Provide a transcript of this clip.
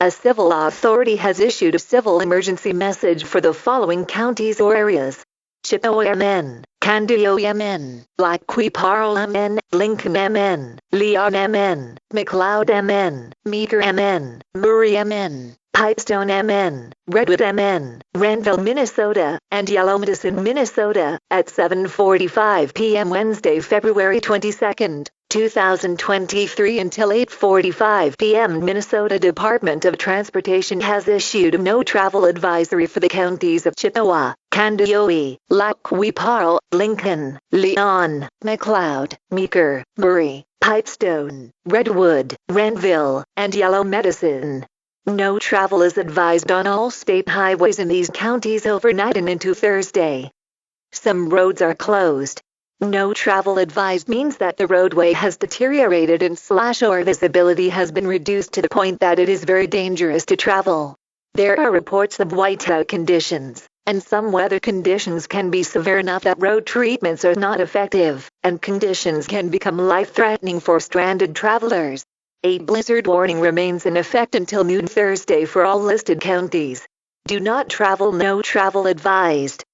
A civil authority has issued a civil emergency message for the following counties or areas: Chippewa MN, Candido MN, Lac-qui-Parle MN, Lincoln MN, Leon MN, McLeod MN, Meeker MN, Murray MN, Pipestone MN, Redwood MN, Renville, Minnesota, and Yellow Medicine, Minnesota, at 7:45 p.m. Wednesday, February 22, 2023 until 8:45 p.m. Minnesota Department of Transportation has issued a no travel advisory for the counties of Chippewa, Candido, Lac-qui-Parle, Lincoln, Leon, McLeod, Meeker, Murray, Pipestone, Redwood, Renville, and Yellow Medicine. No travel is advised on all state highways in these counties overnight and into Thursday. Some roads are closed. No travel advised means that the roadway has deteriorated and/or visibility has been reduced to the point that it is very dangerous to travel. There are reports of whiteout conditions, and some weather conditions can be severe enough that road treatments are not effective, and conditions can become life-threatening for stranded travelers. A blizzard warning remains in effect until noon Thursday for all listed counties. Do not travel. No travel advised.